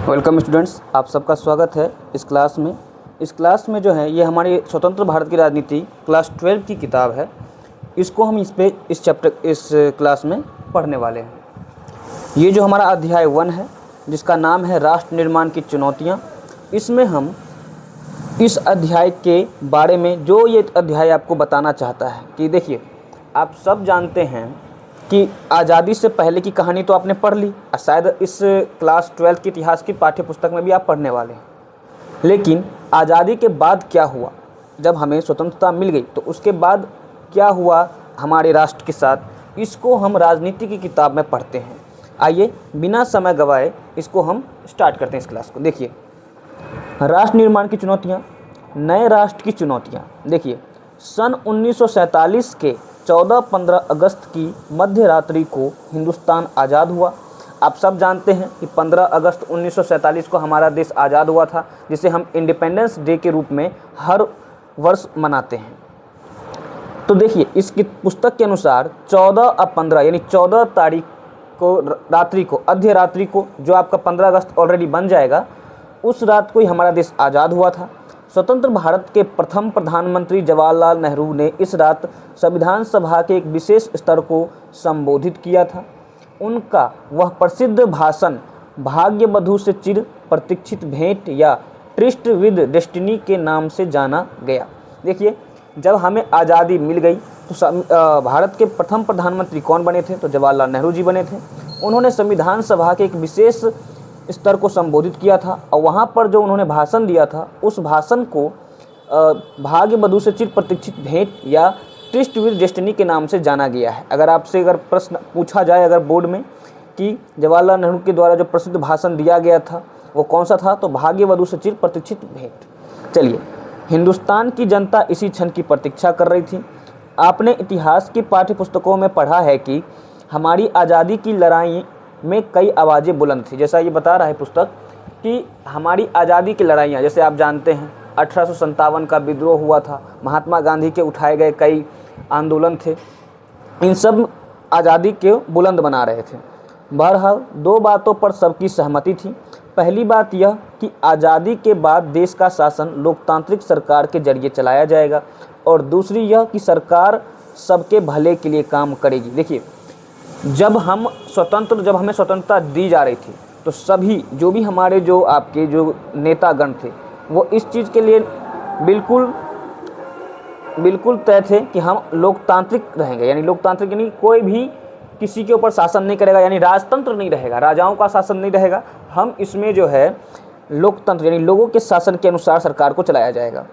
Welcome students, आप सबका स्वागत है इस क्लास में जो है ये हमारी स्वतंत्र भारत की राजनीति क्लास 12 की किताब है। इसको हम इस क्लास में पढ़ने वाले हैं। ये जो हमारा अध्याय 1 है जिसका नाम है राष्ट्र निर्माण की चुनौतियाँ, इसमें हम इस अध्याय के बारे में जो ये अध्याय आपको बताना चाहता है कि देखिए, आप सब जानते हैं कि आज़ादी से पहले की कहानी तो आपने पढ़ ली, शायद इस क्लास 12 की इतिहास की पाठ्य पुस्तक में भी आप पढ़ने वाले हैं। लेकिन आज़ादी के बाद क्या हुआ, जब हमें स्वतंत्रता मिल गई तो उसके बाद क्या हुआ हमारे राष्ट्र के साथ, इसको हम राजनीति की किताब में पढ़ते हैं। आइए बिना समय गवाए इसको हम स्टार्ट करते हैं इस क्लास को। देखिए, राष्ट्र निर्माण की चुनौतियाँ, नए राष्ट्र की चुनौतियाँ। देखिए, सन 1947 के 14-15 अगस्त की मध्य रात्रि को हिंदुस्तान आज़ाद हुआ। आप सब जानते हैं कि 15 अगस्त 1947 को हमारा देश आज़ाद हुआ था, जिसे हम इंडिपेंडेंस डे के रूप में हर वर्ष मनाते हैं। तो देखिए, इसकी पुस्तक के अनुसार 14 और 15 यानी 14 तारीख को रात्रि को, आधी रात्रि को, जो आपका 15 अगस्त ऑलरेडी बन जाएगा, उस रात को ही हमारा देश आज़ाद हुआ था। स्वतंत्र भारत के प्रथम प्रधानमंत्री जवाहरलाल नेहरू ने इस रात संविधान सभा के एक विशेष स्तर को संबोधित किया था। उनका वह प्रसिद्ध भाषण भाग्य बधू से चिर प्रतीक्षित भेंट या ट्रिस्ट विद डेस्टिनी के नाम से जाना गया। देखिए, जब हमें आज़ादी मिल गई तो भारत के प्रथम प्रधानमंत्री कौन बने थे? तो जवाहरलाल नेहरू जी बने थे। उन्होंने संविधान सभा के एक विशेष स्तर को संबोधित किया था और वहाँ पर जो उन्होंने भाषण दिया था, उस भाषण को भाग्य बधू से चिर प्रतीक्षित भेंट या ट्रिस्ट विद डेस्टिनी के नाम से जाना गया है। अगर प्रश्न पूछा जाए अगर बोर्ड में कि जवाहरलाल नेहरू के द्वारा जो प्रसिद्ध भाषण दिया गया था वो कौन सा था, तो भाग्य बधू से चिर प्रतीक्षित भेंट। चलिए, हिंदुस्तान की जनता इसी क्षण की प्रतीक्षा कर रही थी। आपने इतिहास की पाठ्य पुस्तकों में पढ़ा है कि हमारी आज़ादी की लड़ाई में कई आवाज़ें बुलंद थी। जैसा ये बता रहा है पुस्तक कि हमारी आज़ादी की लड़ाइयाँ, जैसे आप जानते हैं 1857 का विद्रोह हुआ था, महात्मा गांधी के उठाए गए कई आंदोलन थे, इन सब आज़ादी के बुलंद बना रहे थे। बहरहाल दो बातों पर सबकी सहमति थी। पहली बात यह कि आज़ादी के बाद देश का शासन लोकतांत्रिक सरकार के जरिए चलाया जाएगा, और दूसरी यह कि सरकार सबके भले के लिए काम करेगी। देखिए, जब हमें स्वतंत्रता दी जा रही थी तो सभी जो भी हमारे जो नेतागण थे वो इस चीज़ के लिए बिल्कुल तय थे कि हम लोकतांत्रिक रहेंगे। यानी लोकतांत्रिक यानी कोई भी किसी के ऊपर शासन नहीं करेगा, यानी राजतंत्र नहीं रहेगा, राजाओं का शासन नहीं रहेगा। हम इसमें जो है लोकतंत्र यानी लोगों के शासन के अनुसार सरकार को चलाया जाएगा।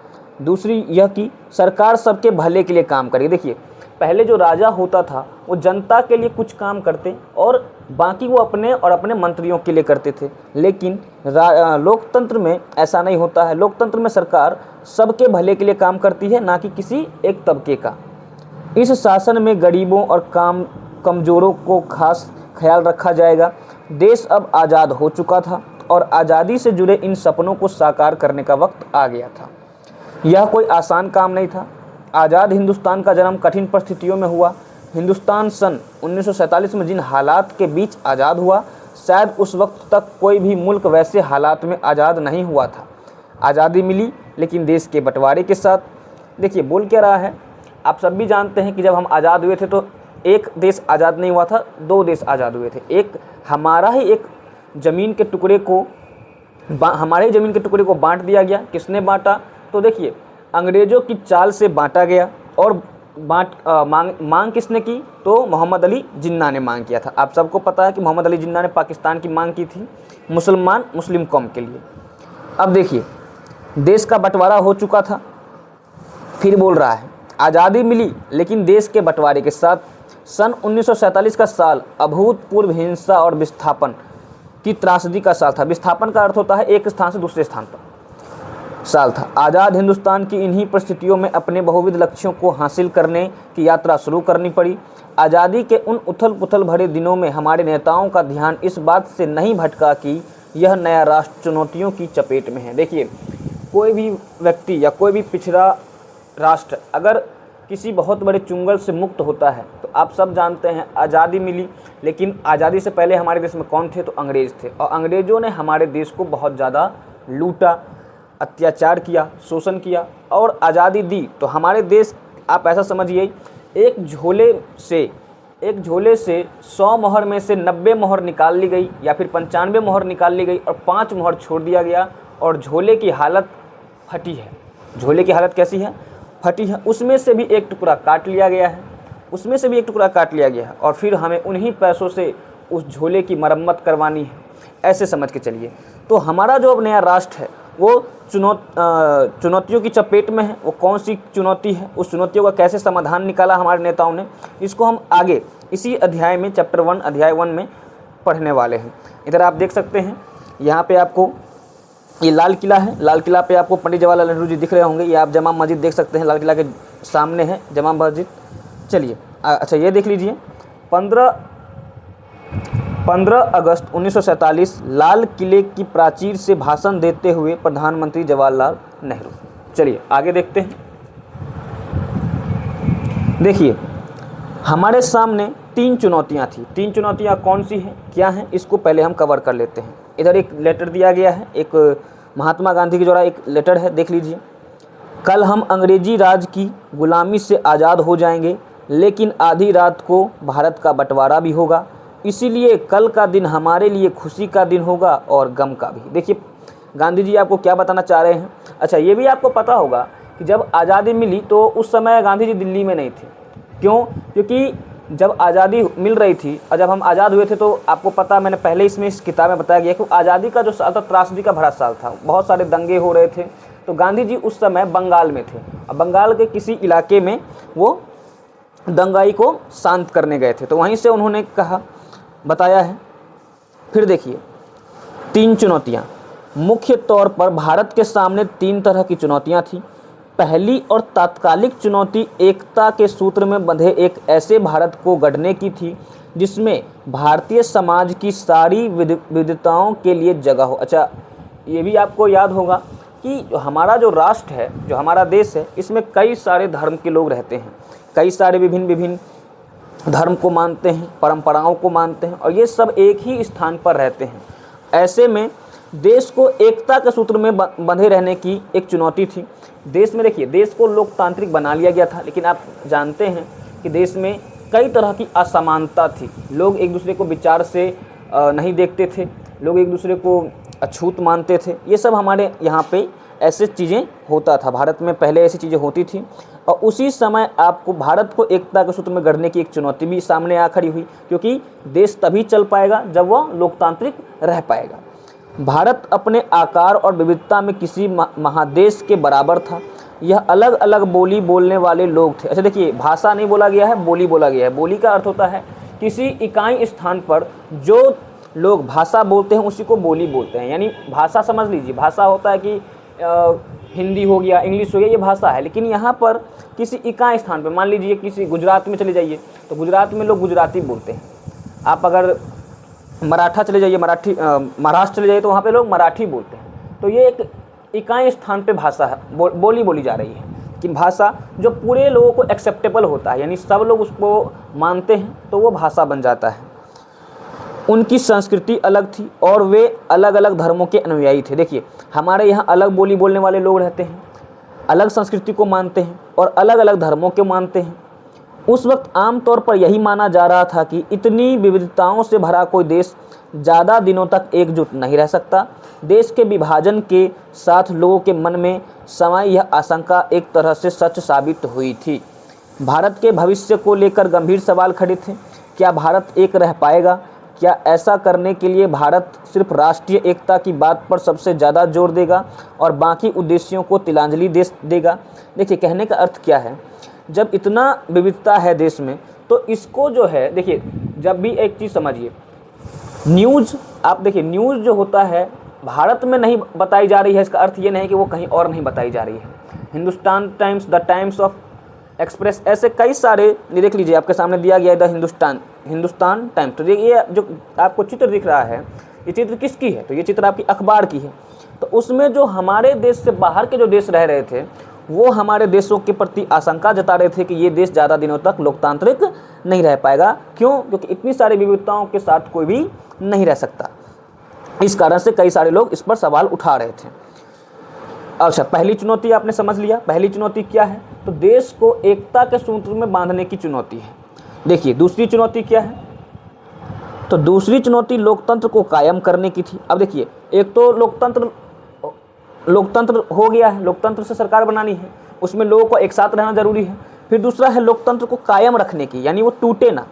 दूसरी यह कि सरकार सबके भले के लिए काम करेगी। देखिए, पहले जो राजा होता था वो जनता के लिए कुछ काम करते और बाकी वो अपने और अपने मंत्रियों के लिए करते थे। लेकिन लोकतंत्र में ऐसा नहीं होता है। लोकतंत्र में सरकार सबके भले के लिए काम करती है, ना कि किसी एक तबके का। इस शासन में गरीबों और कमज़ोरों को खास ख्याल रखा जाएगा। देश अब आज़ाद हो चुका था और आज़ादी से जुड़े इन सपनों को साकार करने का वक्त आ गया था। यह कोई आसान काम नहीं था। आज़ाद हिंदुस्तान का जन्म कठिन परिस्थितियों में हुआ। हिंदुस्तान सन 1947 में जिन हालात के बीच आज़ाद हुआ, शायद उस वक्त तक कोई भी मुल्क वैसे हालात में आज़ाद नहीं हुआ था। आज़ादी मिली लेकिन देश के बंटवारे के साथ। देखिए, बोल क्या रहा है, आप सब भी जानते हैं कि जब हम आज़ाद हुए थे तो एक देश आज़ाद नहीं हुआ था, दो देश आज़ाद हुए थे। एक हमारा ही एक ज़मीन के टुकड़े को बांट दिया गया। किसने बांटा? तो देखिए, अंग्रेज़ों की चाल से बांटा गया। और मांग किसने की? तो मोहम्मद अली जिन्ना ने मांग किया था। आप सबको पता है कि मोहम्मद अली जिन्ना ने पाकिस्तान की मांग की थी मुस्लिम कौम के लिए। अब देखिए, देश का बंटवारा हो चुका था। फिर बोल रहा है आज़ादी मिली लेकिन देश के बंटवारे के साथ। सन 1947 का साल अभूतपूर्व हिंसा और विस्थापन की त्रासदी का साल था। विस्थापन का अर्थ होता है एक स्थान से दूसरे स्थान पर साल था। आज़ाद हिंदुस्तान की इन्हीं परिस्थितियों में अपने बहुविध लक्ष्यों को हासिल करने की यात्रा शुरू करनी पड़ी। आज़ादी के उन उथल पुथल भरे दिनों में हमारे नेताओं का ध्यान इस बात से नहीं भटका कि यह नया राष्ट्र चुनौतियों की चपेट में है। देखिए, कोई भी व्यक्ति या कोई भी पिछड़ा राष्ट्र अगर किसी बहुत बड़े चुंगल से मुक्त होता है। तो आप सब जानते हैं आज़ादी मिली, लेकिन आज़ादी से पहले हमारे देश में कौन थे? तो अंग्रेज़ थे, और अंग्रेज़ों ने हमारे देश को बहुत ज़्यादा लूटा, अत्याचार किया, शोषण किया और आज़ादी दी। तो हमारे देश, आप ऐसा समझिए, एक झोले से 100 मोहर में से 90 मोहर निकाल ली गई या फिर 95 मोहर निकाल ली गई और 5 मोहर छोड़ दिया गया, और झोले की हालत फटी है। झोले की हालत कैसी है? फटी है। उसमें से भी एक टुकड़ा काट लिया गया है, और फिर हमें उन्हीं पैसों से उस झोले की मरम्मत करवानी है, ऐसे समझ के चलिए। तो हमारा जो अब नया राष्ट्र है वो चुनौतियों की चपेट में है। वो कौन सी चुनौती है, उस चुनौतियों का कैसे समाधान निकाला हमारे नेताओं ने, इसको हम आगे इसी अध्याय में, चैप्टर 1 अध्याय 1 में पढ़ने वाले हैं। इधर आप देख सकते हैं, यहाँ पे आपको ये लाल किला है। लाल किला पे आपको पंडित जवाहरलाल नेहरू जी दिख रहे होंगे। ये आप जमा मस्जिद देख सकते हैं, लाल किला के सामने है जमा मस्जिद। चलिए अच्छा ये देख लीजिए, 15 अगस्त 1947 लाल किले की प्राचीर से भाषण देते हुए प्रधानमंत्री जवाहरलाल नेहरू। चलिए आगे देखते हैं। देखिए हमारे सामने 3 चुनौतियां थी। 3 चुनौतियां कौन सी हैं, क्या हैं, इसको पहले हम कवर कर लेते हैं। इधर एक लेटर दिया गया है, एक महात्मा गांधी के द्वारा एक लेटर है, देख लीजिए। कल हम अंग्रेजी राज की गुलामी से आज़ाद हो जाएंगे, लेकिन आधी रात को भारत का बंटवारा भी होगा, इसीलिए कल का दिन हमारे लिए खुशी का दिन होगा और गम का भी। देखिए गांधी जी आपको क्या बताना चाह रहे हैं। अच्छा ये भी आपको पता होगा कि जब आज़ादी मिली तो उस समय गांधी जी दिल्ली में नहीं थे। क्यों? क्योंकि जब आज़ादी मिल रही थी और जब हम आज़ाद हुए थे तो आपको पता, मैंने पहले इसमें इस किताब में बताया गया कि आज़ादी का जो साल था त्रासदी का भरा साल था, बहुत सारे दंगे हो रहे थे। तो गांधी जी उस समय बंगाल में थे और बंगाल के किसी इलाके में वो दंगाई को शांत करने गए थे, तो वहीं से उन्होंने कहा, बताया है। फिर देखिए 3 चुनौतियाँ, मुख्य तौर पर भारत के सामने 3 तरह की चुनौतियाँ थीं। पहली और तात्कालिक चुनौती एकता के सूत्र में बंधे एक ऐसे भारत को गढ़ने की थी जिसमें भारतीय समाज की सारी विविधताओं के लिए जगह हो। अच्छा ये भी आपको याद होगा कि हमारा जो राष्ट्र है, जो हमारा देश है, इसमें कई सारे धर्म के लोग रहते हैं, कई सारे विभिन्न धर्म को मानते हैं, परंपराओं को मानते हैं, और ये सब एक ही स्थान पर रहते हैं। ऐसे में देश को एकता के सूत्र में बंधे रहने की एक चुनौती थी। देश में देखिए, देश को लोकतांत्रिक बना लिया गया था, लेकिन आप जानते हैं कि देश में कई तरह की असमानता थी। लोग एक दूसरे को विचार से नहीं देखते थे, लोग एक दूसरे को अछूत मानते थे। ये सब हमारे यहाँ पे ऐसे चीज़ें होता था, भारत में पहले ऐसी चीज़ें होती थी। और उसी समय आपको भारत को एकता के सूत्र में गढ़ने की एक चुनौती भी सामने आ खड़ी हुई, क्योंकि देश तभी चल पाएगा जब वह लोकतांत्रिक रह पाएगा। भारत अपने आकार और विविधता में किसी महादेश के बराबर था। यह अलग अलग बोली बोलने वाले लोग थे। अच्छा देखिए, भाषा नहीं बोला गया है, बोली बोला गया है। बोली का अर्थ होता है किसी इकाई स्थान पर जो लोग भाषा बोलते हैं उसी को बोली बोलते हैं। यानी भाषा समझ लीजिए, भाषा होता है कि हिंदी हो गया, इंग्लिश हो गया, ये भाषा है। लेकिन यहाँ पर किसी इकाई स्थान पर, मान लीजिए किसी गुजरात में चले जाइए तो गुजरात में लोग गुजराती बोलते हैं। आप अगर मराठा चले जाइए, महाराष्ट्र चले जाइए तो वहाँ पे लोग मराठी बोलते हैं। तो ये एक इकाई स्थान पे भाषा है, बोली बोली जा रही है। कि भाषा जो पूरे लोगों को एक्सेप्टेबल होता है, यानी सब लोग उसको मानते हैं, तो वो भाषा बन जाता है। उनकी संस्कृति अलग थी और वे अलग अलग धर्मों के अनुयायी थे। देखिए हमारे यहाँ अलग बोली बोलने वाले लोग रहते हैं, अलग संस्कृति को मानते हैं और अलग अलग धर्मों को मानते हैं। उस वक्त आमतौर पर यही माना जा रहा था कि इतनी विविधताओं से भरा कोई देश ज़्यादा दिनों तक एकजुट नहीं रह सकता। देश के विभाजन के साथ लोगों के मन में समाई यह आशंका एक तरह से सच साबित हुई थी। भारत के भविष्य को लेकर गंभीर सवाल खड़े थे। क्या भारत एक रह पाएगा? क्या ऐसा करने के लिए भारत सिर्फ राष्ट्रीय एकता की बात पर सबसे ज़्यादा जोर देगा और बाकी उद्देश्यों को तिलांजलि देगा? देखिए कहने का अर्थ क्या है, जब इतना विविधता है देश में तो इसको जो है, देखिए जब भी एक चीज़ समझिए, न्यूज़, आप देखिए न्यूज़ जो होता है भारत में नहीं बताई जा रही है, इसका अर्थ ये नहीं कि वो कहीं और नहीं बताई जा रही है। Hindustan times, the times of express, ऐसे कई सारे, देख लीजिए आपके सामने दिया गया है द हिंदुस्तान टाइम्स। तो ये जो आपको चित्र दिख रहा है, ये चित्र किसकी है? तो ये चित्र आपकी अखबार की है। तो उसमें जो हमारे देश से बाहर के जो देश रह रहे थे वो हमारे देशों के प्रति आशंका जता रहे थे कि ये देश ज़्यादा दिनों तक लोकतांत्रिक नहीं रह पाएगा। क्यों? क्योंकि इतनी सारी विविधताओं के साथ कोई भी नहीं रह सकता। इस कारण से कई सारे लोग इस पर सवाल उठा रहे थे। अच्छा, पहली चुनौती आपने समझ लिया। पहली चुनौती क्या है? तो देश को एकता के सूत्र में बांधने की चुनौती है। देखिए दूसरी चुनौती क्या है? तो दूसरी चुनौती लोकतंत्र को कायम करने की थी। अब देखिए, एक तो लोकतंत्र हो गया है, लोकतंत्र से सरकार बनानी है, उसमें लोगों को एक साथ रहना जरूरी है। फिर दूसरा है लोकतंत्र को कायम रखने की, यानी वो टूटे ना।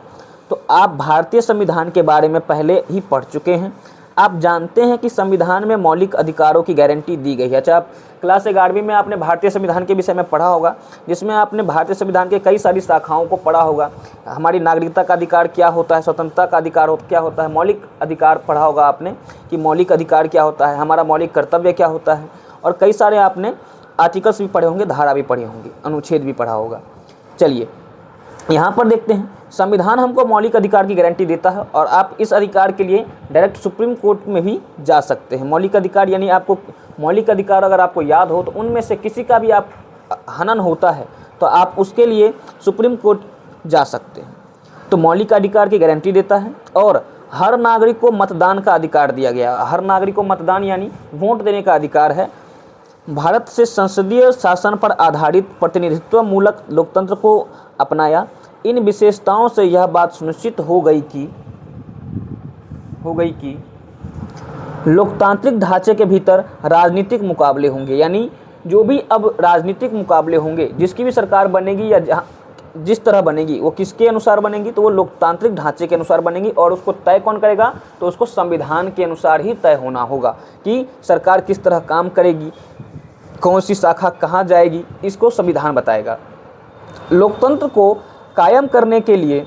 तो आप भारतीय संविधान के बारे में पहले ही पढ़ चुके हैं। आप जानते हैं कि संविधान में मौलिक अधिकारों की गारंटी दी गई है। अच्छा, आप क्लास 11वीं में आपने भारतीय संविधान के विषय में पढ़ा होगा, जिसमें आपने भारतीय संविधान के कई सारी शाखाओं को पढ़ा होगा। हमारी नागरिकता का अधिकार क्या होता है, स्वतंत्रता का अधिकार क्या होता है, मौलिक अधिकार पढ़ा होगा आपने कि मौलिक अधिकार क्या होता है, हमारा मौलिक कर्तव्य क्या होता है, और कई सारे आपने आर्टिकल्स भी पढ़े होंगे, धारा भी पढ़ी होंगी, अनुच्छेद भी पढ़ा होगा। चलिए यहाँ पर देखते हैं, संविधान हमको मौलिक अधिकार की गारंटी देता है और आप इस अधिकार के लिए डायरेक्ट सुप्रीम कोर्ट में भी जा सकते हैं। मौलिक अधिकार यानी आपको मौलिक अधिकार अगर आपको याद हो तो उनमें से किसी का भी आप हनन होता है तो आप उसके लिए सुप्रीम कोर्ट जा सकते हैं। तो मौलिक अधिकार की गारंटी देता है और हर नागरिक को मतदान का अधिकार दिया गया। हर नागरिक को मतदान यानी वोट देने का अधिकार है। भारत से संसदीय शासन पर आधारित प्रतिनिधित्व मूलक लोकतंत्र को अपनाया। इन विशेषताओं से यह बात सुनिश्चित हो गई कि लोकतांत्रिक ढांचे के भीतर राजनीतिक मुकाबले होंगे, यानी जो भी अब राजनीतिक मुकाबले होंगे, जिसकी भी सरकार बनेगी या जिस तरह बनेगी वो किसके अनुसार बनेगी, तो वो लोकतांत्रिक ढांचे के अनुसार बनेगी। और उसको तय कौन करेगा? तो उसको संविधान के अनुसार ही तय होना होगा कि सरकार किस तरह काम करेगी, कौन सी शाखा कहाँ जाएगी, इसको संविधान बताएगा। लोकतंत्र को कायम करने के लिए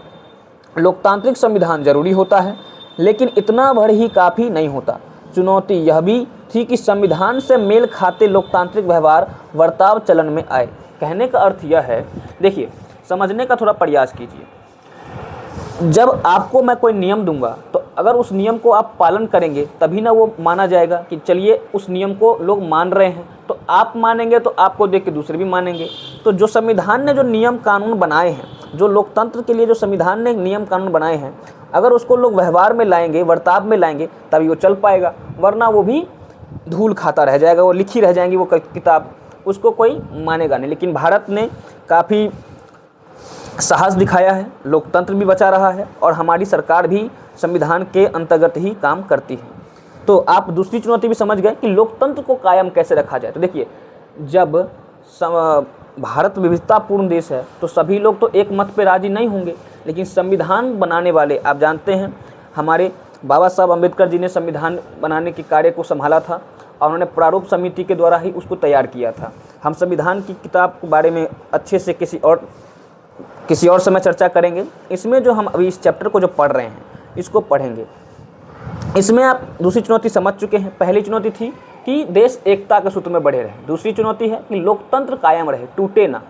लोकतांत्रिक संविधान जरूरी होता है, लेकिन इतना भर ही काफ़ी नहीं होता। चुनौती यह भी थी कि संविधान से मेल खाते लोकतांत्रिक वर्ताव चलन में आए। कहने का अर्थ यह है, देखिए समझने का थोड़ा प्रयास कीजिए। जब आपको मैं कोई नियम दूंगा तो अगर उस नियम को आप पालन करेंगे तभी ना वो माना जाएगा कि चलिए उस नियम को लोग मान रहे हैं, तो आप मानेंगे तो आपको देख के दूसरे भी मानेंगे। तो जो संविधान ने जो नियम कानून बनाए हैं, जो लोकतंत्र के लिए जो संविधान ने नियम कानून बनाए हैं, अगर उसको लोग व्यवहार में लाएंगे, वर्ताव में लाएंगे, तभी वो चल पाएगा, वरना वो भी धूल खाता रह जाएगा, वो लिखी रह जाएंगी वो किताब, उसको कोई मानेगा नहीं। लेकिन भारत ने काफ़ी साहस दिखाया है, लोकतंत्र भी बचा रहा है और हमारी सरकार भी संविधान के अंतर्गत ही काम करती है। तो आप दूसरी चुनौती भी समझ गए कि लोकतंत्र को कायम कैसे रखा जाए। तो देखिए, जब भारत विविधतापूर्ण देश है तो सभी लोग तो एक मत पे राजी नहीं होंगे, लेकिन संविधान बनाने वाले, आप जानते हैं हमारे बाबा साहब अम्बेडकर जी ने संविधान बनाने के कार्य को संभाला था और उन्होंने प्रारूप समिति के द्वारा ही उसको तैयार किया था। हम संविधान की किताब के बारे में अच्छे से किसी और समय चर्चा करेंगे। इसमें जो हम अभी इस चैप्टर को जो पढ़ रहे हैं इसको पढ़ेंगे। इसमें आप दूसरी चुनौती समझ चुके हैं। पहली चुनौती थी कि देश एकता के सूत्र में बढ़े रहे। दूसरी चुनौती है कि लोकतंत्र कायम रहे, टूटे ना।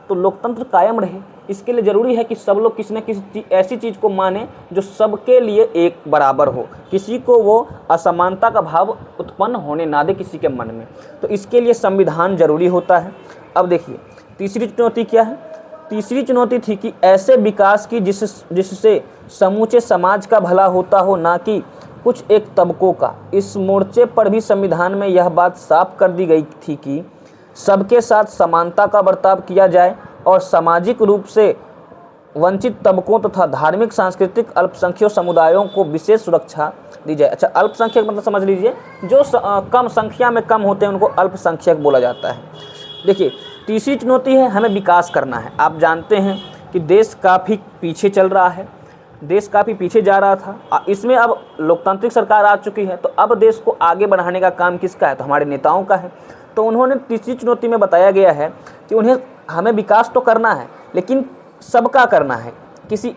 तो लोकतंत्र कायम रहे, इसके लिए ज़रूरी है कि सब लोग किसी न किसी ऐसी चीज़ को माने जो सबके लिए एक बराबर हो, किसी को वो असमानता का भाव उत्पन्न होने ना दे किसी के मन में। तो इसके लिए संविधान जरूरी होता है। अब देखिए तीसरी चुनौती क्या है। तीसरी चुनौती थी कि ऐसे विकास की जिससे समूचे समाज का भला होता हो, ना कि कुछ एक तबकों का। इस मोर्चे पर भी संविधान में यह बात साफ कर दी गई थी कि सबके साथ समानता का बर्ताव किया जाए और सामाजिक रूप से वंचित तबकों तथा धार्मिक सांस्कृतिक अल्पसंख्यक समुदायों को विशेष सुरक्षा दी जाए। अच्छा, अल्पसंख्यक मतलब समझ लीजिए जो कम संख्या में कम होते हैं उनको अल्पसंख्यक बोला जाता है। देखिए तीसरी चुनौती है हमें विकास करना है। आप जानते हैं कि देश काफ़ी पीछे चल रहा है, देश काफ़ी पीछे जा रहा था। इसमें अब लोकतांत्रिक सरकार आ चुकी है, तो अब देश को आगे बढ़ाने का काम किसका है? तो हमारे नेताओं का है। तो उन्होंने तीसरी चुनौती में बताया गया है कि हमें विकास तो करना है, लेकिन सबका करना है, किसी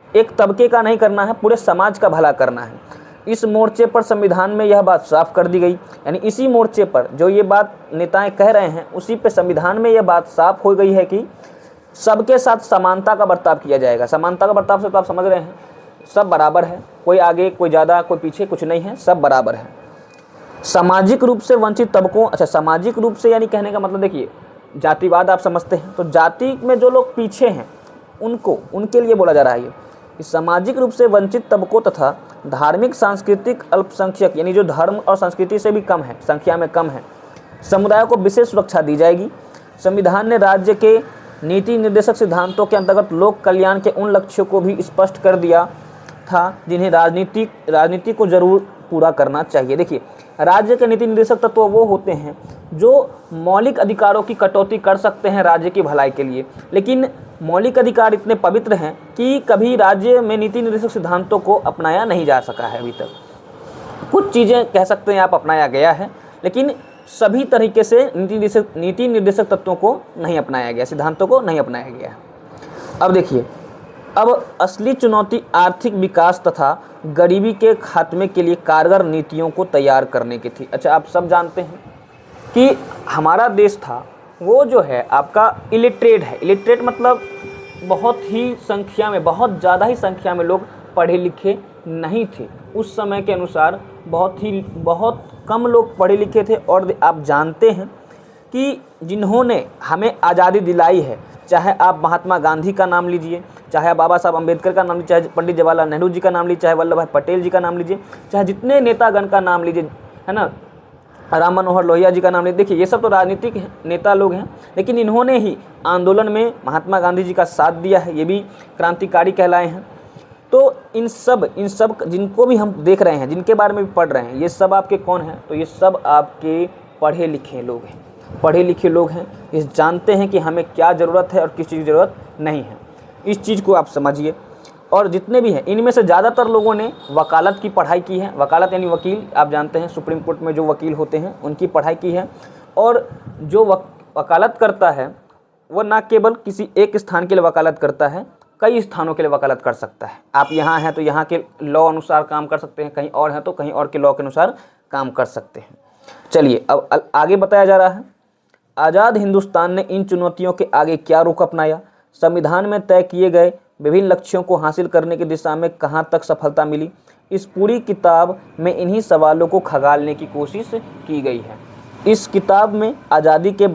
एक तबके का नहीं करना है, पूरे समाज का भला करना है। इस मोर्चे पर संविधान में यह बात साफ कर दी गई, यानी इसी मोर्चे पर जो ये बात नेताएं कह रहे हैं उसी पे संविधान में यह बात साफ हो गई है कि सबके साथ समानता का बर्ताव किया जाएगा। समानता का बर्ताव से तो आप समझ रहे हैं, सब बराबर है, कोई आगे कोई ज़्यादा कोई पीछे कुछ नहीं है, सब बराबर है। सामाजिक रूप से वंचित तबकों, अच्छा सामाजिक रूप से यानी कहने का मतलब देखिए जातिवाद आप समझते हैं, तो जाति में जो लोग पीछे हैं उनके लिए बोला जा रहा है ये कि सामाजिक रूप से वंचित तबकों तथा धार्मिक सांस्कृतिक अल्पसंख्यक, यानी जो धर्म और संस्कृति से भी कम है, संख्या में कम है, समुदायों को विशेष सुरक्षा दी जाएगी। संविधान ने राज्य के नीति निर्देशक सिद्धांतों के अंतर्गत लोक कल्याण के उन लक्ष्यों को भी स्पष्ट कर दिया था जिन्हें राजनीति को जरूर पूरा करना चाहिए। देखिए, राज्य के नीति निर्देशक तत्व वो होते हैं जो मौलिक अधिकारों की कटौती कर सकते हैं राज्य की भलाई के लिए, लेकिन मौलिक अधिकार इतने पवित्र हैं कि कभी राज्य में नीति निर्देशक सिद्धांतों को अपनाया नहीं जा सका है। अभी तक कुछ चीज़ें कह सकते हैं आप अपनाया गया है, लेकिन सभी तरीके से नीति निर्देशक तत्वों को नहीं अपनाया गया, सिद्धांतों को नहीं अपनाया गया। अब देखिए, अब असली चुनौती आर्थिक विकास तथा गरीबी के खात्मे के लिए कारगर नीतियों को तैयार करने की थी। अच्छा, आप सब जानते हैं कि हमारा देश था वो जो है आपका इलिटरेट है। इलिटरेट मतलब बहुत ही संख्या में, बहुत ज़्यादा ही संख्या में लोग पढ़े लिखे नहीं थे। उस समय के अनुसार बहुत कम लोग पढ़े लिखे थे। और आप जानते हैं कि जिन्होंने हमें आज़ादी दिलाई है, चाहे आप महात्मा गांधी का नाम लीजिए, चाहे आप बाबा साहब अम्बेडकर का नाम लीजिए, चाहे पंडित जवाहरलाल नेहरू जी का नाम लीजिए, चाहे वल्लभ भाई पटेल जी का नाम लीजिए, चाहे जितने नेतागण का नाम लीजिए, है ना, राम मनोहर लोहिया जी का नाम लीजिए। देखिए, ये सब तो राजनीतिक नेता लोग हैं, लेकिन इन्होंने ही आंदोलन में महात्मा गांधी जी का साथ दिया है, ये भी क्रांतिकारी कहलाए हैं। तो इन सब जिनको भी हम देख रहे हैं, जिनके बारे में भी पढ़ रहे हैं, ये सब आपके कौन हैं? तो ये सब आपके पढ़े लिखे लोग हैं। पढ़े लिखे लोग हैं, ये जानते हैं कि हमें क्या ज़रूरत है और किस चीज़ की ज़रूरत नहीं है। इस चीज़ को आप समझिए। और जितने भी हैं, इनमें से ज़्यादातर लोगों ने वकालत की पढ़ाई की है। वकालत यानी वकील, आप जानते हैं सुप्रीम कोर्ट में जो वकील होते हैं उनकी पढ़ाई की है। और जो वकालत करता है वो ना केवल किसी एक स्थान के लिए वकालत करता है, कई स्थानों के लिए वकालत कर सकता है। आप यहाँ हैं तो यहाँ के लॉ अनुसार काम कर सकते हैं, कहीं और हैं तो कहीं और के लॉ के अनुसार काम कर सकते हैं। चलिए, अब आगे बताया जा रहा है, आज़ाद हिंदुस्तान ने इन चुनौतियों के आगे क्या रुख अपनाया, संविधान में तय किए गए विभिन्न लक्ष्यों को हासिल करने की दिशा में कहाँ तक सफलता मिली। इस पूरी किताब में इन्हीं सवालों को खंगालने की कोशिश की गई है। इस किताब में आज़ादी के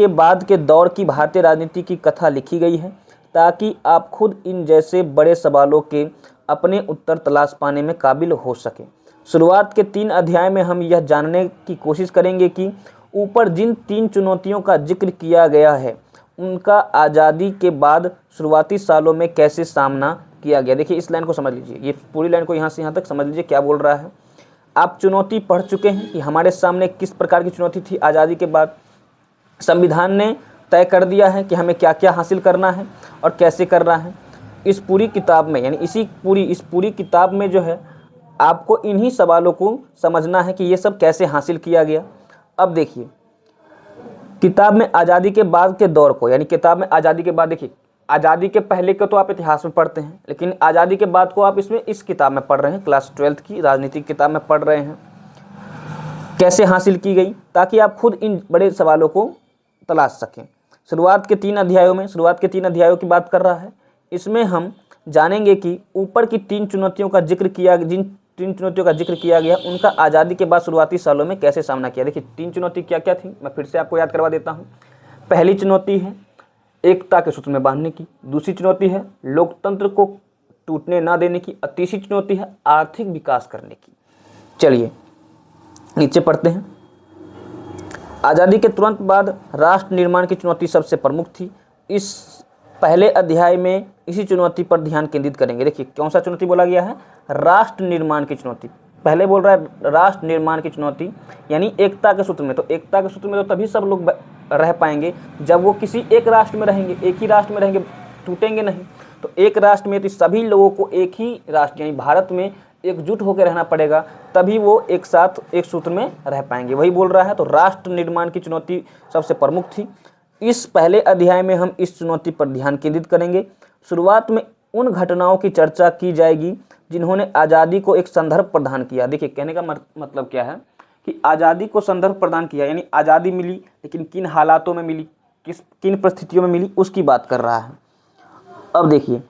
बाद के दौर की भारतीय राजनीति की कथा लिखी गई है, ताकि आप खुद इन जैसे बड़े सवालों के अपने उत्तर तलाश पाने में काबिल हो सकें। शुरुआत के 3 अध्याय में हम यह जानने की कोशिश करेंगे कि ऊपर जिन 3 चुनौतियों का जिक्र किया गया है उनका आज़ादी के बाद शुरुआती सालों में कैसे सामना किया गया। देखिए, इस लाइन को समझ लीजिए, ये पूरी लाइन को यहाँ से यहाँ तक समझ लीजिए क्या बोल रहा है। आप चुनौती पढ़ चुके हैं कि हमारे सामने किस प्रकार की चुनौती थी आज़ादी के बाद। संविधान ने तय कर दिया है कि हमें क्या क्या हासिल करना है और कैसे करना है। इस पूरी किताब में, यानी इस पूरी किताब में जो है आपको इन्हीं सवालों को समझना है कि ये सब कैसे हासिल किया गया। अब देखिए, किताब में आज़ादी के बाद के दौर को, यानी किताब में आज़ादी के बाद, देखिए आज़ादी के पहले को तो आप इतिहास में पढ़ते हैं, लेकिन आज़ादी के बाद को आप इस किताब में पढ़ रहे हैं, क्लास 12 की राजनीति किताब में पढ़ रहे हैं, कैसे हासिल की गई, ताकि आप खुद इन बड़े सवालों को तलाश सकें। शुरुआत के 3 अध्यायों की बात कर रहा है। इसमें हम जानेंगे कि ऊपर की 3 चुनौतियों का जिक्र किया गया उनका आज़ादी के बाद शुरुआती सालों में कैसे सामना किया। देखिए, 3 चुनौती क्या क्या थी, मैं फिर से आपको याद करवा देता हूँ। पहली चुनौती है एकता के सूत्र में बांधने की, दूसरी चुनौती है लोकतंत्र को टूटने ना देने की, और तीसरी चुनौती है आर्थिक विकास करने की। चलिए नीचे पढ़ते हैं। आज़ादी के तुरंत बाद राष्ट्र निर्माण की चुनौती सबसे प्रमुख थी। इस पहले अध्याय में इसी चुनौती पर ध्यान केंद्रित करेंगे। देखिए, कौन सा चुनौती बोला गया है? राष्ट्र निर्माण की चुनौती। पहले बोल रहा है राष्ट्र निर्माण की चुनौती, यानी एकता के सूत्र में। तो एकता के सूत्र में तो तभी सब लोग रह पाएंगे जब वो किसी एक राष्ट्र में रहेंगे, एक ही राष्ट्र में रहेंगे, टूटेंगे नहीं। तो एक राष्ट्र में तो सभी लोगों को एक ही राष्ट्र यानी भारत में एकजुट होकर रहना पड़ेगा, तभी वो एक साथ एक सूत्र में रह पाएंगे, वही बोल रहा है। तो राष्ट्र निर्माण की चुनौती सबसे प्रमुख थी। इस पहले अध्याय में हम इस चुनौती पर ध्यान केंद्रित करेंगे। शुरुआत में उन घटनाओं की चर्चा की जाएगी जिन्होंने आज़ादी को एक संदर्भ प्रदान किया। देखिए, कहने का मतलब क्या है कि आज़ादी को संदर्भ प्रदान किया, यानी आज़ादी मिली लेकिन किन हालातों में मिली, किन परिस्थितियों में मिली, उसकी बात कर रहा है। अब देखिए,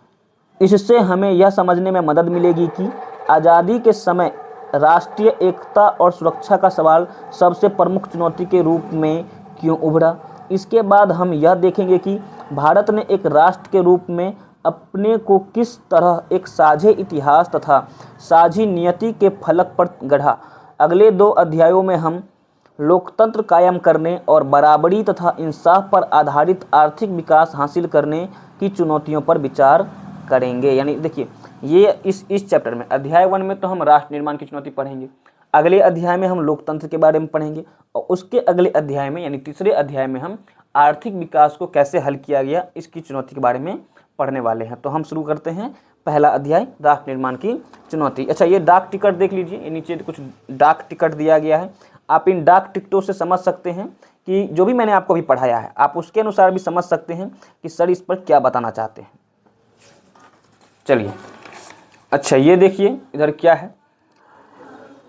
इससे हमें यह समझने में मदद मिलेगी कि आज़ादी के समय राष्ट्रीय एकता और सुरक्षा का सवाल सबसे प्रमुख चुनौती के रूप में क्यों उभरा। इसके बाद हम यह देखेंगे कि भारत ने एक राष्ट्र के रूप में अपने को किस तरह एक साझे इतिहास तथा साझी नियति के फलक पर गढ़ा। अगले 2 अध्यायों में हम लोकतंत्र कायम करने और बराबरी तथा इंसाफ पर आधारित आर्थिक विकास हासिल करने की चुनौतियों पर विचार करेंगे। यानी देखिए, ये इस चैप्टर में अध्याय 1 में तो हम राष्ट्र निर्माण की चुनौती पढ़ेंगे, अगले अध्याय में हम लोकतंत्र के बारे में पढ़ेंगे और उसके अगले अध्याय में यानी तीसरे अध्याय में हम आर्थिक विकास को कैसे हल किया गया इसकी चुनौती के बारे में पढ़ने वाले हैं। तो हम शुरू करते हैं पहला अध्याय, राष्ट्र निर्माण की चुनौती। अच्छा, ये डाक टिकट देख लीजिए, ये नीचे कुछ डाक टिकट दिया गया है। आप इन डाक टिकटों से समझ सकते हैं कि जो भी मैंने आपको अभी पढ़ाया है आप उसके अनुसार भी समझ सकते हैं कि सर इस पर क्या बताना चाहते हैं। चलिए, अच्छा ये देखिए इधर क्या है।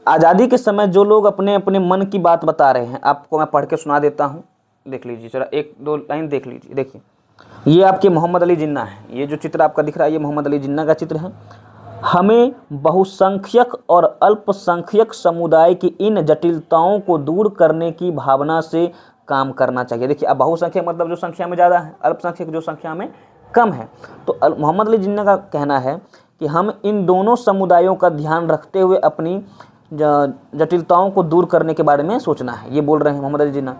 आज़ादी के समय जो लोग अपने अपने मन की बात बता रहे हैं, आपको मैं पढ़ के सुना देता हूँ, देख लीजिए जरा, 1-2 लाइन देख लीजिए। देखिए, ये आपके मोहम्मद अली जिन्ना है, ये जो चित्र आपका दिख रहा है ये मोहम्मद अली जिन्ना का चित्र है। हमें बहुसंख्यक और अल्पसंख्यक समुदाय की इन जटिलताओं को दूर करने की भावना से काम करना चाहिए। देखिए, अब बहुसंख्यक मतलब जो संख्या में ज़्यादा है, अल्पसंख्यक जो संख्या में कम है। तो मोहम्मद अली जिन्ना का कहना है कि हम इन दोनों समुदायों का ध्यान रखते हुए अपनी जटिलताओं को दूर करने के बारे में सोचना है, ये बोल रहे हैं मोहम्मद अली जिन्ना।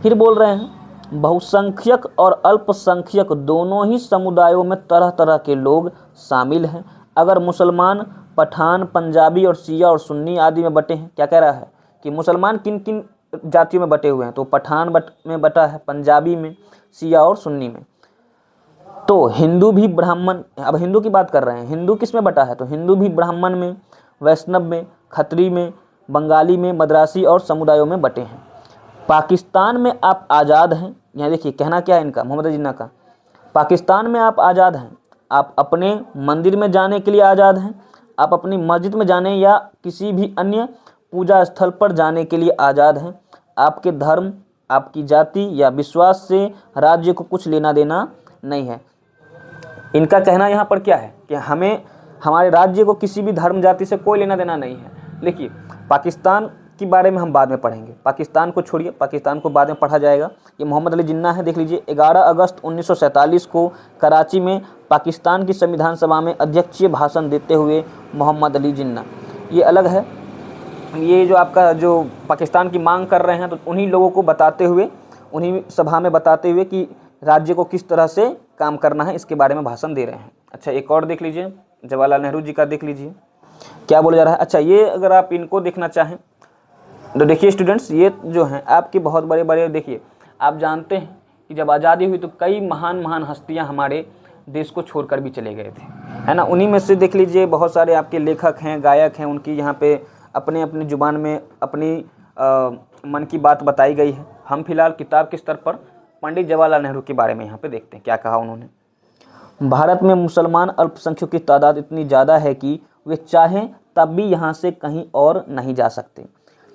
फिर बोल रहे हैं बहुसंख्यक और अल्पसंख्यक दोनों ही समुदायों में तरह तरह के लोग शामिल हैं। अगर मुसलमान, पठान, पंजाबी और शिया और सुन्नी आदि में बटे हैं, क्या कह रहा है कि मुसलमान किन किन जातियों में बटे हुए हैं, तो पठान में बटा है, पंजाबी में, शिया और सुन्नी में। तो हिंदू भी ब्राह्मण, अब हिंदू की बात कर रहे हैं, हिंदू किस में बटा है, तो हिंदू भी ब्राह्मण में, वैष्णव में, खत्री में, बंगाली में, मद्रासी और समुदायों में बटे हैं। पाकिस्तान में आप आज़ाद हैं। यहाँ देखिए कहना क्या है इनका, मोहम्मद अली जिन्ना का, पाकिस्तान में आप आज़ाद हैं, आप अपने मंदिर में जाने के लिए आज़ाद हैं, आप अपनी मस्जिद में जाने या किसी भी अन्य पूजा स्थल पर जाने के लिए आज़ाद हैं। आपके धर्म, आपकी जाति या विश्वास से राज्य को कुछ लेना देना नहीं है। इनका कहना यहाँ पर क्या है कि हमें, हमारे राज्य को किसी भी धर्म जाति से कोई लेना देना नहीं है। देखिए, पाकिस्तान के बारे में हम बाद में पढ़ेंगे, पाकिस्तान को छोड़िए, पाकिस्तान को बाद में पढ़ा जाएगा। ये मोहम्मद अली जिन्ना है, देख लीजिए। 11 अगस्त 1947 को कराची में पाकिस्तान की संविधान सभा में अध्यक्षीय भाषण देते हुए मोहम्मद अली जिन्ना, ये अलग है, ये जो आपका जो पाकिस्तान की मांग कर रहे हैं, तो उन्हीं लोगों को बताते हुए, उन्हीं सभा में बताते हुए कि राज्य को किस तरह से काम करना है इसके बारे में भाषण दे रहे हैं। अच्छा, एक और देख लीजिए, जवाहरलाल नेहरू जी का देख लीजिए क्या बोला जा रहा है। अच्छा, ये अगर आप इनको देखना चाहें तो देखिए स्टूडेंट्स, ये जो हैं आपके बहुत बड़े बड़े, देखिए आप जानते हैं कि जब आज़ादी हुई तो कई महान महान हस्तियां हमारे देश को छोड़कर भी चले गए थे, है ना। उन्हीं में से देख लीजिए बहुत सारे आपके लेखक हैं, गायक हैं, उनकी यहाँ पे अपने अपनी ज़ुबान में अपनी मन की बात बताई गई है। हम फिलहाल किताब के स्तर पर पंडित जवाहरलाल नेहरू के बारे में यहाँ पे देखते हैं क्या कहा उन्होंने। भारत में मुसलमान अल्पसंख्यकों की तादाद इतनी ज़्यादा है कि वे चाहें तब भी यहाँ से कहीं और नहीं जा सकते।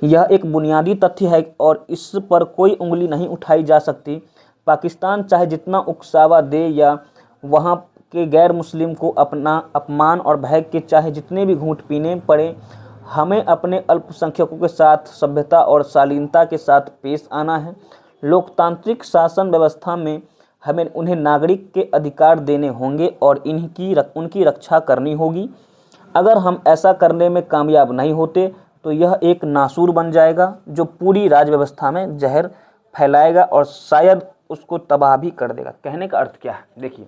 यह एक बुनियादी तथ्य है और इस पर कोई उंगली नहीं उठाई जा सकती। पाकिस्तान चाहे जितना उकसावा दे या वहाँ के गैर मुस्लिम को अपना अपमान और भय के चाहे जितने भी घूंट पीने पड़े, हमें अपने अल्पसंख्यकों के साथ सभ्यता और शालीनता के साथ पेश आना है। लोकतांत्रिक शासन व्यवस्था में हमें उन्हें नागरिक के अधिकार देने होंगे और उनकी रक्षा करनी होगी। अगर हम ऐसा करने में कामयाब नहीं होते तो यह एक नासूर बन जाएगा जो पूरी राज व्यवस्था में जहर फैलाएगा और शायद उसको तबाह भी कर देगा। कहने का अर्थ क्या है, देखिए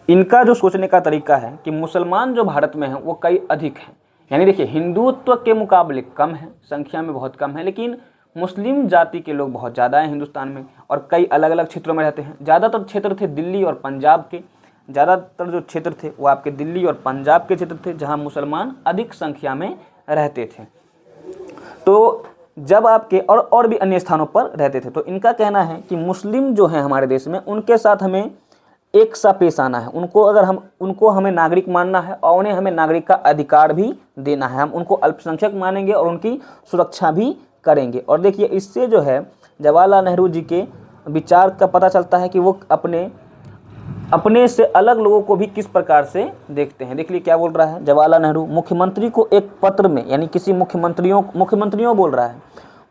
इनका जो सोचने का तरीका है कि मुसलमान जो भारत में हैं वो कई अधिक हैं, यानी देखिए हिंदुत्व के मुकाबले कम है, संख्या में बहुत कम है, लेकिन मुस्लिम जाति के लोग बहुत ज़्यादा हैं हिंदुस्तान में और कई अलग अलग क्षेत्रों में रहते हैं। ज़्यादातर क्षेत्र थे दिल्ली और पंजाब के, ज़्यादातर जो क्षेत्र थे वो आपके दिल्ली और पंजाब के क्षेत्र थे जहाँ मुसलमान अधिक संख्या में रहते थे। तो जब आपके और भी अन्य स्थानों पर रहते थे, तो इनका कहना है कि मुस्लिम जो हैं हमारे देश में उनके साथ हमें एक सा पेश आना है। उनको हमें नागरिक मानना है और उन्हें हमें नागरिक का अधिकार भी देना है। हम उनको अल्पसंख्यक मानेंगे और उनकी सुरक्षा भी करेंगे। और देखिए इससे जो है जवाहरलाल नेहरू जी के विचार का पता चलता है कि वो अपने से अलग लोगों को भी किस प्रकार से देखते हैं। देखिए क्या बोल रहा है जवाहरलाल नेहरू, मुख्यमंत्री को एक पत्र में, यानी किसी मुख्यमंत्रियों बोल रहा है,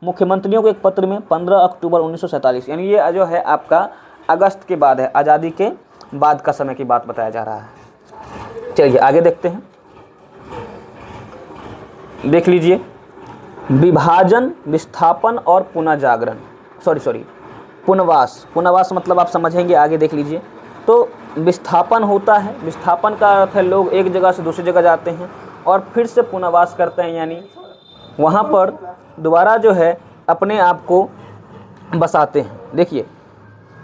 मुख्यमंत्रियों को एक पत्र में 15 अक्टूबर 1947, यानी ये जो है आपका अगस्त के बाद है, आज़ादी के बाद का समय की बात बताया जा रहा है। चलिए आगे देखते हैं, देख लीजिए, विभाजन, विस्थापन और पुनर्जागरण, पुनर्वास। पुनर्वास मतलब आप समझेंगे, आगे देख लीजिए। तो विस्थापन होता है, विस्थापन का अर्थ है लोग एक जगह से दूसरी जगह जाते हैं और फिर से पुनर्वास करते हैं, यानी वहाँ पर दोबारा जो है अपने आप को बसाते हैं। देखिए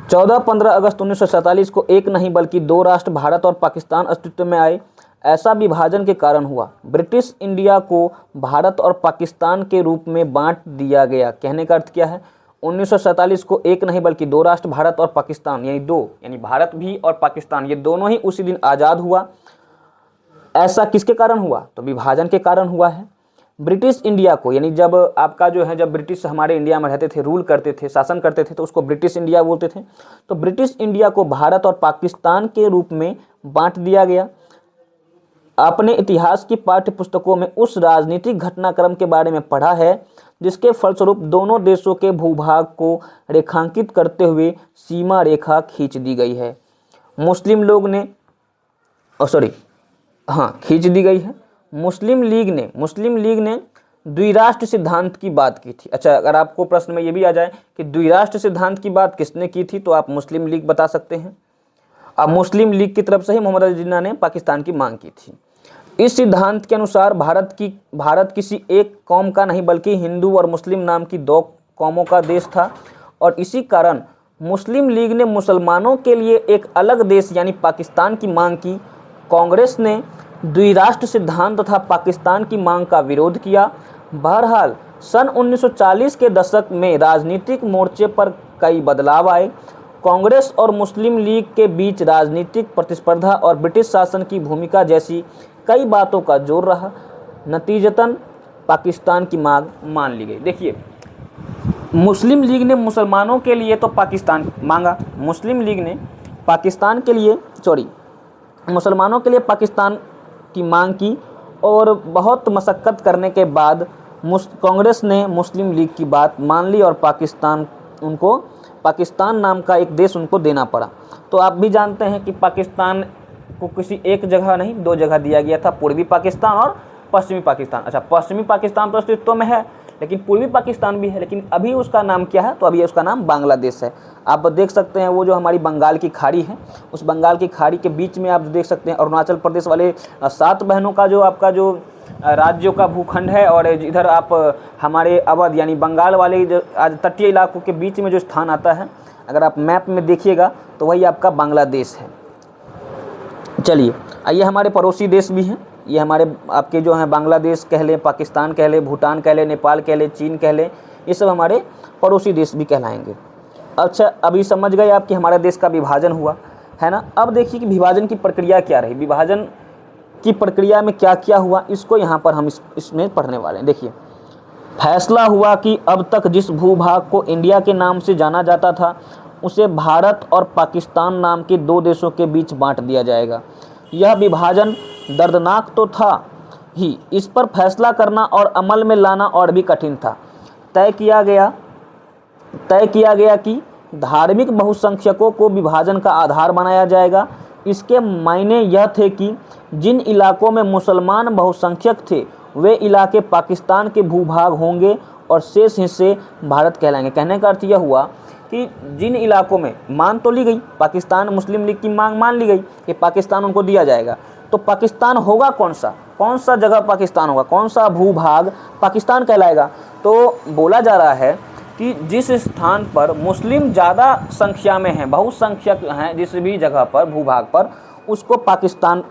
14-15 अगस्त 1947 को एक नहीं बल्कि दो राष्ट्र भारत और पाकिस्तान अस्तित्व में आए। ऐसा विभाजन के कारण हुआ। ब्रिटिश इंडिया को भारत और पाकिस्तान के रूप में बांट दिया गया। कहने का अर्थ क्या है, 1947 को एक नहीं बल्कि दो राष्ट्र भारत और पाकिस्तान, यानी दो, यानी भारत भी और पाकिस्तान, ये दोनों ही उसी दिन आज़ाद हुआ। ऐसा किसके कारण हुआ, तो विभाजन के कारण हुआ है। ब्रिटिश इंडिया को, यानी जब आपका जो है, जब ब्रिटिश हमारे इंडिया में रहते थे, रूल करते थे, शासन करते थे, तो उसको ब्रिटिश इंडिया बोलते थे। तो ब्रिटिश इंडिया को भारत और पाकिस्तान के रूप में बांट दिया गया। आपने इतिहास की पाठ्य पुस्तकों में उस राजनीतिक घटनाक्रम के बारे में पढ़ा है जिसके फलस्वरूप दोनों देशों के भूभाग को रेखांकित करते हुए सीमा रेखा खींच दी गई है। मुस्लिम लीग ने द्विराष्ट्र सिद्धांत की बात की थी। अच्छा, अगर आपको प्रश्न में ये भी आ जाए कि द्विराष्ट्र सिद्धांत की बात किसने की थी, तो आप मुस्लिम लीग बता सकते हैं। अब मुस्लिम लीग की तरफ से ही मोहम्मद अली जिन्ना ने पाकिस्तान की मांग की थी। इस सिद्धांत के अनुसार भारत किसी एक कौम का नहीं बल्कि हिंदू और मुस्लिम नाम की दो कौमों का देश था, और इसी कारण मुस्लिम लीग ने मुसलमानों के लिए एक अलग देश यानी पाकिस्तान की मांग की। कांग्रेस ने द्विराष्ट्र सिद्धांत तथा पाकिस्तान की मांग का विरोध किया। बहरहाल सन 1940 के दशक में राजनीतिक मोर्चे पर कई बदलाव आए। कांग्रेस और मुस्लिम लीग के बीच राजनीतिक प्रतिस्पर्धा और ब्रिटिश शासन की भूमिका जैसी कई बातों का जोर रहा। नतीजतन पाकिस्तान की मांग मान ली गई। देखिए, मुस्लिम लीग ने मुसलमानों के लिए तो पाकिस्तान मांगा, मुस्लिम लीग ने मुसलमानों के लिए पाकिस्तान की मांग की, और बहुत मशक्क़त करने के बाद कांग्रेस ने मुस्लिम लीग की बात मान ली और पाकिस्तान नाम का एक देश उनको देना पड़ा। तो आप भी जानते हैं कि पाकिस्तान को किसी एक जगह नहीं, दो जगह दिया गया था, पूर्वी पाकिस्तान और पश्चिमी पाकिस्तान। अच्छा, पश्चिमी पाकिस्तान तो अस्तित्व में है, लेकिन पूर्वी पाकिस्तान भी है, लेकिन अभी उसका नाम क्या है, तो अभी उसका नाम बांग्लादेश है। आप देख सकते हैं वो जो हमारी बंगाल की खाड़ी है, उस बंगाल की खाड़ी के बीच में आप देख सकते हैं अरुणाचल प्रदेश वाले 7 बहनों का जो आपका जो राज्यों का भूखंड है, और इधर आप हमारे अवध यानी बंगाल वाले जो आज तटीय इलाकों के बीच में जो स्थान आता है, अगर आप मैप में देखिएगा तो वही आपका बांग्लादेश है। चलिए, ये हमारे पड़ोसी देश भी हैं, ये हमारे आपके जो हैं बांग्लादेश कह लें, पाकिस्तान कह लें, भूटान कह लें, नेपाल कह लें, चीन कह लें, ये सब हमारे पड़ोसी देश भी कहलाएंगे। अच्छा, अभी समझ गए आप कि हमारे देश का विभाजन हुआ है ना। अब देखिए कि विभाजन की प्रक्रिया क्या रही, विभाजन की प्रक्रिया में क्या क्या हुआ, इसको यहाँ पर हम इसमें पढ़ने वाले हैं। देखिए, फैसला हुआ कि अब तक जिस भूभाग को इंडिया के नाम से जाना जाता था उसे भारत और पाकिस्तान नाम के दो देशों के बीच बांट दिया जाएगा। यह विभाजन दर्दनाक तो था ही, इस पर फैसला करना और अमल में लाना और भी कठिन था। तय किया गया कि धार्मिक बहुसंख्यकों को विभाजन का आधार बनाया जाएगा। इसके मायने यह थे कि जिन इलाकों में मुसलमान बहुसंख्यक थे वे इलाके पाकिस्तान के भूभाग होंगे और शेष हिस्से भारत कहलाएंगे। कहने का अर्थ यह हुआ कि जिन इलाकों में मान तो ली गई, पाकिस्तान मुस्लिम लीग की मांग मान ली गई कि पाकिस्तान उनको दिया जाएगा, तो पाकिस्तान होगा कौन सा जगह पाकिस्तान होगा, कौन सा भूभाग पाकिस्तान कहलाएगा। तो बोला जा रहा है कि जिस स्थान पर मुस्लिम ज़्यादा संख्या में हैं, बहुसंख्यक हैं, जिस भी जगह पर भूभाग पर, उसको पाकिस्तान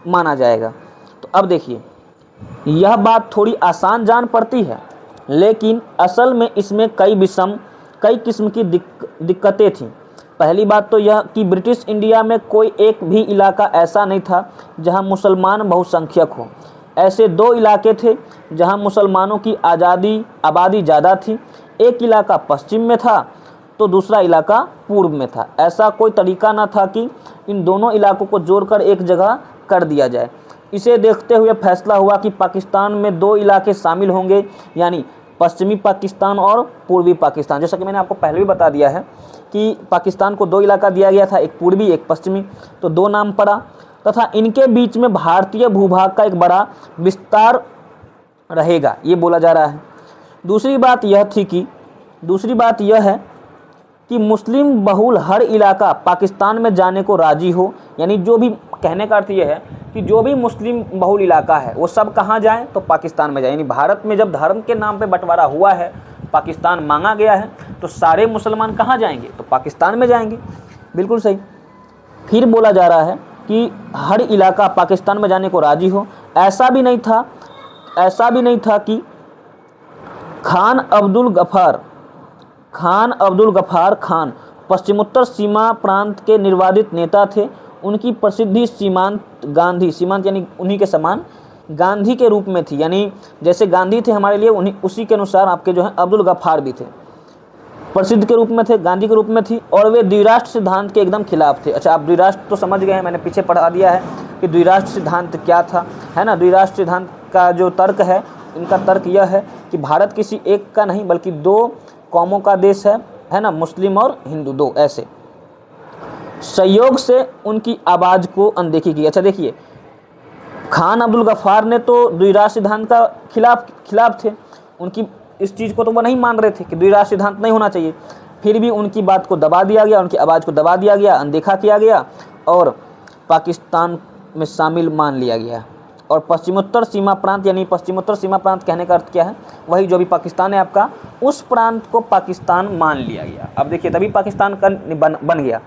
माना जाएगा। तो अब देखिए, यह बात थोड़ी आसान जान पड़ती है, लेकिन असल में इसमें कई किस्म की दिक्कतें थीं। पहली बात तो यह कि ब्रिटिश इंडिया में कोई एक भी इलाका ऐसा नहीं था जहां मुसलमान बहुसंख्यक हो। ऐसे 2 इलाके थे जहां मुसलमानों की आबादी ज़्यादा थी। एक इलाका पश्चिम में था तो दूसरा इलाका पूर्व में था। ऐसा कोई तरीका न था कि इन दोनों इलाकों को जोड़कर एक जगह कर दिया जाए। इसे देखते हुए फैसला हुआ कि पाकिस्तान में 2 इलाके शामिल होंगे, यानी पश्चिमी पाकिस्तान और पूर्वी पाकिस्तान। जैसा कि मैंने आपको पहले भी बता दिया है कि पाकिस्तान को 2 इलाका दिया गया था, एक पूर्वी एक पश्चिमी, तो 2 नाम पड़ा, तथा इनके बीच में भारतीय भूभाग का एक बड़ा विस्तार रहेगा, ये बोला जा रहा है। दूसरी बात यह है कि मुस्लिम बहुल हर इलाका पाकिस्तान में जाने को राजी हो, यानी जो भी, कहने का अर्थ यह है कि जो भी मुस्लिम बहुल इलाका है वो सब कहाँ जाएं, तो पाकिस्तान में जाएं। यानी भारत में जब धर्म के नाम पे बंटवारा हुआ है, पाकिस्तान मांगा गया है, तो सारे मुसलमान कहाँ जाएंगे, तो पाकिस्तान में जाएंगे। बिल्कुल सही। फिर बोला जा रहा है कि हर इलाका पाकिस्तान में जाने को राजी हो। ऐसा भी नहीं था कि खान अब्दुल गफ्फार खान पश्चिमोत्तर सीमा प्रांत के निर्वाधित नेता थे। उनकी प्रसिद्धि सीमांत गांधी, सीमांत यानी उन्हीं के समान, गांधी के रूप में थी। यानी जैसे गांधी थे हमारे लिए, उन्हीं उसी के अनुसार आपके जो है अब्दुल गफ्फार भी थे, प्रसिद्ध के रूप में थे, गांधी के रूप में थी। और वे द्विराष्ट्र सिद्धांत के एकदम खिलाफ थे। अच्छा, आप द्विराष्ट्र तो समझ गए हैं, मैंने पीछे पढ़ा दिया है कि द्विराष्ट्र सिद्धांत क्या था, है ना। द्विराष्ट्र सिद्धांत का जो तर्क है, इनका तर्क यह है कि भारत किसी एक का नहीं बल्कि 2 कौमों का देश है ना, मुस्लिम और हिंदू, 2 ऐसे। सहयोग से उनकी आवाज़ को अनदेखी की। अच्छा देखिए, खान अब्दुल गफ्फार ने तो द्विराष्ट्र सिद्धांत का खिलाफ थे, उनकी इस चीज़ को तो वो नहीं मान रहे थे कि द्विराष्ट्र सिद्धांत नहीं होना चाहिए। फिर भी उनकी बात को दबा दिया गया, उनकी आवाज़ को दबा दिया गया, अनदेखा किया गया और पाकिस्तान में शामिल मान लिया गया। और पश्चिमोत्तर सीमा प्रांत, यानी पश्चिमोत्तर सीमा प्रांत कहने का अर्थ क्या है, वही जो भी पाकिस्तान है आपका, उस प्रांत को पाकिस्तान मान लिया गया। अब देखिए, तभी पाकिस्तान का बन गया।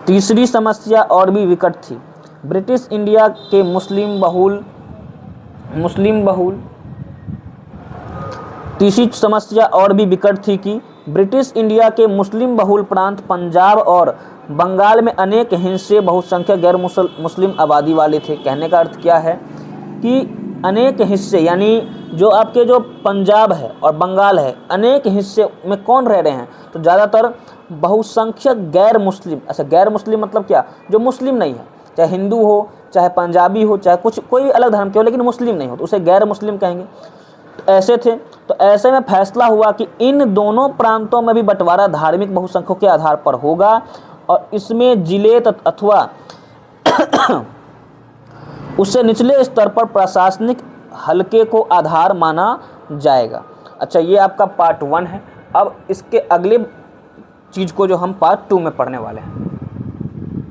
तीसरी समस्या और भी विकट थी। ब्रिटिश इंडिया के तीसरी समस्या और भी विकट थी कि ब्रिटिश इंडिया के मुस्लिम बहुल प्रांत पंजाब और बंगाल में अनेक हिंसे बहुसंख्यक गैर मुस्लिम आबादी वाले थे। कहने का अर्थ क्या है कि अनेक हिस्से, यानी जो आपके जो पंजाब है और बंगाल है, अनेक हिस्से में कौन रह रहे हैं, तो ज़्यादातर बहुसंख्यक गैर मुस्लिम। अच्छा, गैर मुस्लिम मतलब क्या, जो मुस्लिम नहीं है, चाहे हिंदू हो, चाहे पंजाबी हो, चाहे कोई अलग धर्म के हो, लेकिन मुस्लिम नहीं हो, तो उसे गैर मुस्लिम कहेंगे। तो ऐसे थे। तो ऐसे में फैसला हुआ कि इन दोनों प्रांतों में भी बंटवारा धार्मिक बहुसंख्यों के आधार पर होगा और इसमें जिले अथवा उससे निचले स्तर पर प्रशासनिक हलके को आधार माना जाएगा। अच्छा, ये आपका पार्ट 1 है। अब इसके अगले चीज़ को जो हम पार्ट 2 में पढ़ने वाले हैं।